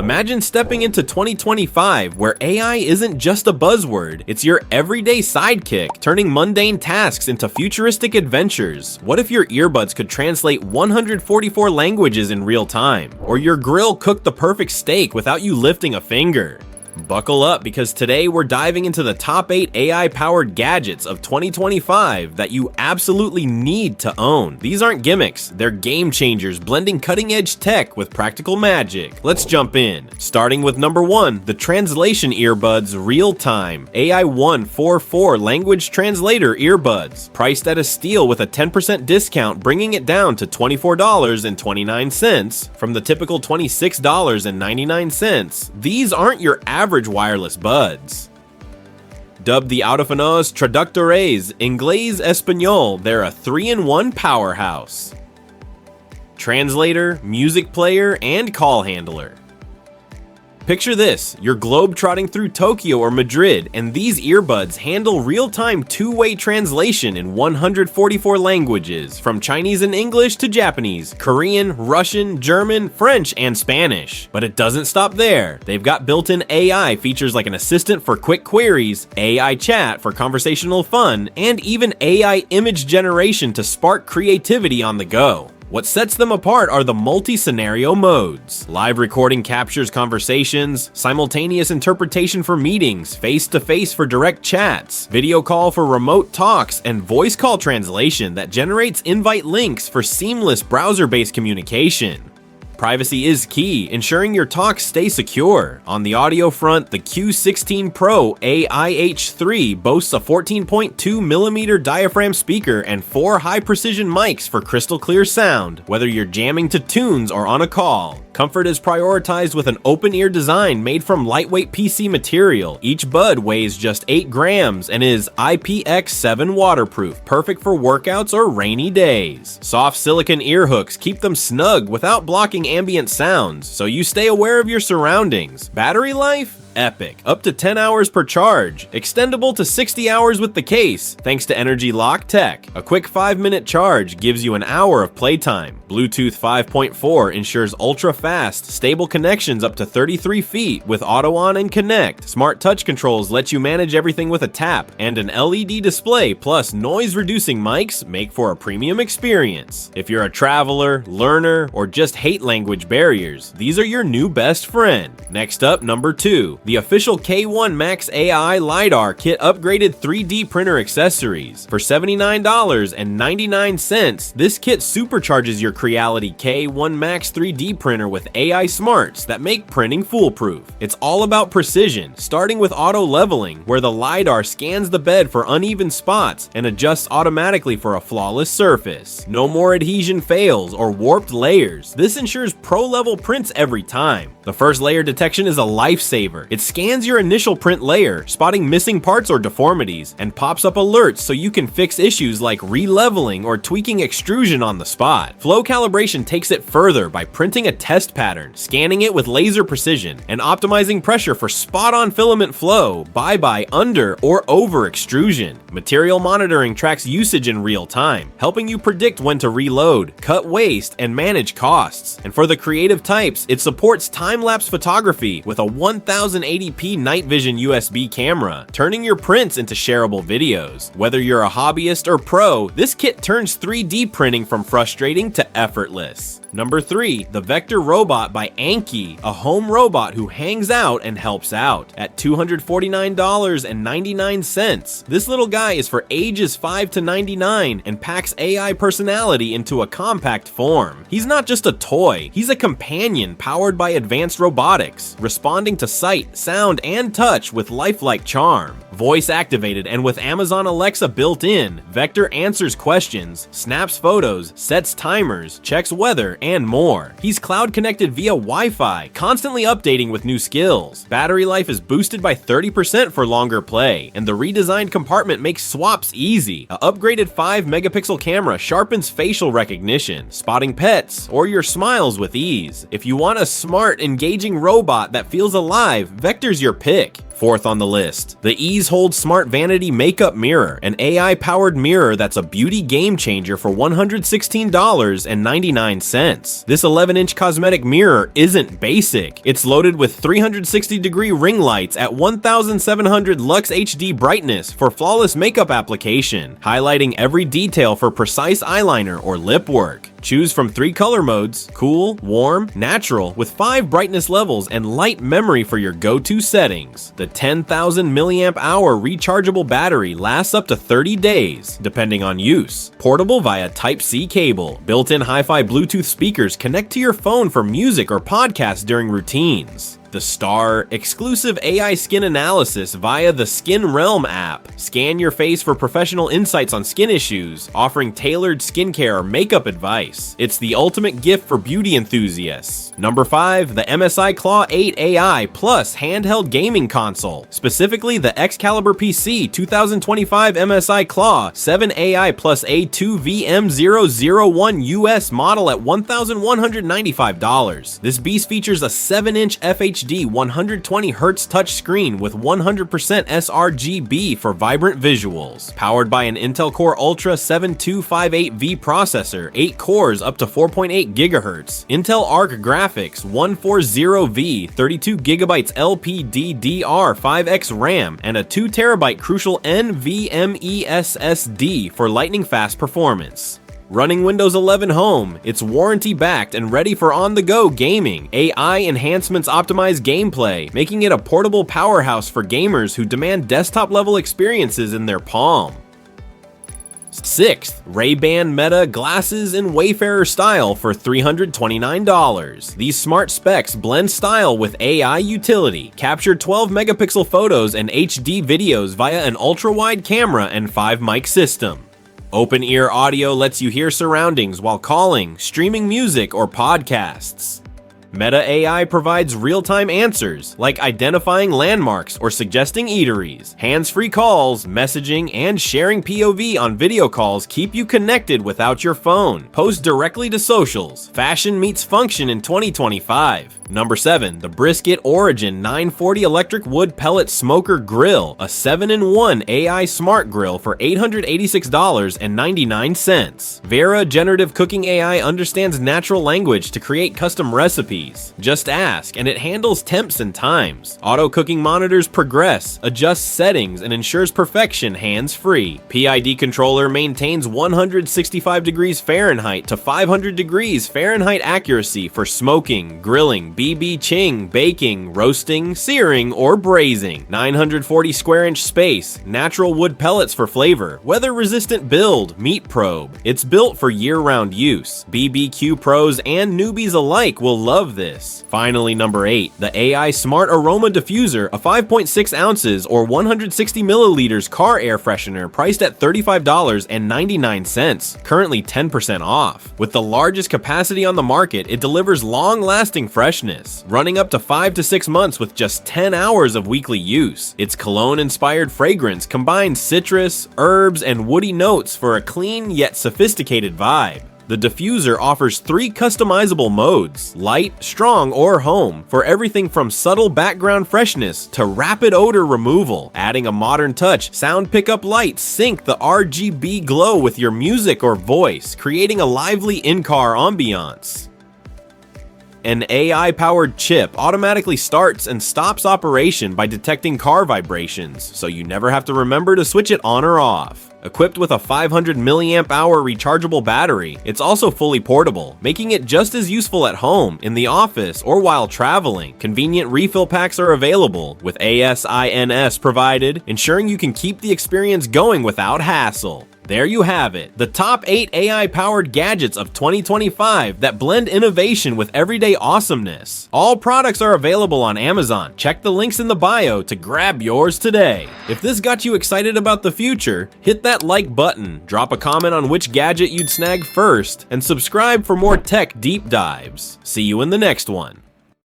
Imagine stepping into 2025 where AI isn't just a buzzword, it's your everyday sidekick, turning mundane tasks into futuristic adventures. What if your earbuds could translate 144 languages in real time? Or your grill cooked the perfect steak without you lifting a finger? Buckle up, because today we're diving into the top 8 AI-powered gadgets of 2025 that you absolutely need to own. These aren't gimmicks, they're game changers, blending cutting-edge tech with practical magic. Let's jump in. Starting with number 1, the Translation Earbuds Real-Time AI 144 Language Translator Earbuds. Priced at a steal with a 10% discount, bringing it down to $24.29 from the typical $26.99. These aren't your average wireless buds. Dubbed the audífonos traductores inglés español, they're a 3-in-1 powerhouse. Translator, music player, and call handler. Picture this, you're globe-trotting through Tokyo or Madrid, and these earbuds handle real-time two-way translation in 144 languages, from Chinese and English to Japanese, Korean, Russian, German, French, and Spanish. But it doesn't stop there. They've got built-in AI features like an assistant for quick queries, AI chat for conversational fun, and even AI image generation to spark creativity on the go. What sets them apart are the multi-scenario modes. Live recording captures conversations, simultaneous interpretation for meetings, face-to-face for direct chats, video call for remote talks, and voice call translation that generates invite links for seamless browser-based communication. Privacy is key, ensuring your talks stay secure. On the audio front, the Q16 Pro AIH3 boasts a 14.2mm diaphragm speaker and 4 high-precision mics for crystal clear sound, whether you're jamming to tunes or on a call. Comfort is prioritized with an open-ear design made from lightweight PC material. Each bud weighs just 8 grams and is IPX7 waterproof, perfect for workouts or rainy days. Soft silicone ear hooks keep them snug without blocking ambient sounds, so you stay aware of your surroundings. Battery life? Epic. Up to 10 hours per charge. Extendable to 60 hours with the case, thanks to Energy Lock tech. A quick 5-minute charge gives you an hour of playtime. Bluetooth 5.4 ensures ultra-fast, stable connections up to 33 feet with auto on and connect. Smart touch controls let you manage everything with a tap, and an LED display plus noise-reducing mics make for a premium experience. If you're a traveler, learner, or just hate language barriers, these are your new best friend. Next up, number 2. The official K1 Max AI LiDAR kit upgraded 3D printer accessories. For $79.99, this kit supercharges your Creality K1 Max 3D printer with AI smarts that make printing foolproof. It's all about precision, starting with auto leveling, where the LiDAR scans the bed for uneven spots and adjusts automatically for a flawless surface. No more adhesion fails or warped layers. This ensures pro-level prints every time. The first layer detection is a lifesaver. It scans your initial print layer, spotting missing parts or deformities, and pops up alerts so you can fix issues like re-leveling or tweaking extrusion on the spot. Flow calibration takes it further by printing a test pattern, scanning it with laser precision, and optimizing pressure for spot-on filament flow, bye-bye under or over extrusion. Material monitoring tracks usage in real time, helping you predict when to reload, cut waste, and manage costs. And for the creative types, it supports time-lapse photography with a 1080p night vision USB camera, turning your prints into shareable videos. Whether you're a hobbyist or pro, this kit turns 3D printing from frustrating to effortless. Number 3, the Vector Robot by Anki, a home robot who hangs out and helps out. At $249.99, this little guy is for ages 5 to 99 and packs AI personality into a compact form. He's not just a toy, he's a companion powered by advanced robotics, responding to sight, sound, and touch with lifelike charm. Voice activated and with Amazon Alexa built in, Vector answers questions, snaps photos, sets timers, checks weather, and more. He's cloud connected via Wi-Fi, constantly updating with new skills. Battery life is boosted by 30% for longer play, and the redesigned compartment makes swaps easy. A upgraded 5-megapixel camera sharpens facial recognition, spotting pets or your smiles with ease. If you want a smart, engaging robot that feels alive, Vector's your pick. Fourth on the list, the EaseHold Smart Vanity Makeup Mirror, an AI-powered mirror that's a beauty game changer for $116.99. This 11-inch cosmetic mirror isn't basic. It's loaded with 360-degree ring lights at 1700 lux HD brightness for flawless makeup application, highlighting every detail for precise eyeliner or lip work. Choose from 3 color modes: cool, warm, natural, with 5 brightness levels and light memory for your go-to settings. The 10,000 mAh rechargeable battery lasts up to 30 days, depending on use. Portable via Type-C cable. Built-in hi-fi Bluetooth speakers connect to your phone for music or podcasts during routines. The Star, exclusive AI skin analysis via the Skin Realm app. Scan your face for professional insights on skin issues, offering tailored skincare or makeup advice. It's the ultimate gift for beauty enthusiasts. Number 5, the MSI Claw 8 AI Plus handheld gaming console, specifically the Excalibur PC 2025 MSI Claw 7 AI plus A2 VM001 US model at $1,195. This beast features a 7-inch FHD 120Hz touchscreen with 100% sRGB for vibrant visuals. Powered by an Intel Core Ultra 7258V processor, 8 cores up to 4.8 GHz, Intel Arc graphics, 140V, 32GB LPDDR5X RAM, and a 2TB Crucial NVMe SSD for lightning-fast performance. Running Windows 11 Home, it's warranty-backed and ready for on-the-go gaming. AI enhancements optimize gameplay, making it a portable powerhouse for gamers who demand desktop-level experiences in their palm. 6th, Ray-Ban Meta glasses in Wayfarer style for $329. These smart specs blend style with AI utility, capture 12-megapixel photos and HD videos via an ultra-wide camera and 5-mic system. Open ear audio lets you hear surroundings while calling, streaming music, or podcasts. Meta AI provides real-time answers, like identifying landmarks or suggesting eateries. Hands-free calls, messaging, and sharing POV on video calls keep you connected without your phone. Post directly to socials. Fashion meets function in 2025. Number 7, the Brisket Origin 940 Electric Wood Pellet Smoker Grill, a 7-in-1 AI smart grill for $886.99. Vera Generative Cooking AI understands natural language to create custom recipes. Just ask, and it handles temps and times. Auto cooking monitors progress, adjusts settings, and ensures perfection hands-free. PID controller maintains 165 degrees Fahrenheit to 500 degrees Fahrenheit accuracy for smoking, grilling, BB ching, baking, roasting, searing, or braising. 940 square inch space, natural wood pellets for flavor, weather-resistant build, meat probe. It's built for year-round use. BBQ pros and newbies alike will love this. Finally, number 8, the AI Smart Aroma Diffuser, a 5.6 ounces or 160 milliliters car air freshener priced at $35.99, currently 10% off. With the largest capacity on the market, it delivers long-lasting freshness, running up to 5 to 6 months with just 10 hours of weekly use. Its cologne-inspired fragrance combines citrus, herbs, and woody notes for a clean yet sophisticated vibe. The diffuser offers 3 customizable modes: light, strong, or home, for everything from subtle background freshness to rapid odor removal. Adding a modern touch, sound pickup lights sync the RGB glow with your music or voice, creating a lively in-car ambiance. An AI-powered chip automatically starts and stops operation by detecting car vibrations, so you never have to remember to switch it on or off. Equipped with a 500 mAh rechargeable battery, it's also fully portable, making it just as useful at home, in the office, or while traveling. Convenient refill packs are available, with ASINs provided, ensuring you can keep the experience going without hassle. There you have it, the top 8 AI-powered gadgets of 2025 that blend innovation with everyday awesomeness. All products are available on Amazon. Check the links in the bio to grab yours today. If this got you excited about the future, hit that like button, drop a comment on which gadget you'd snag first, and subscribe for more tech deep dives. See you in the next one.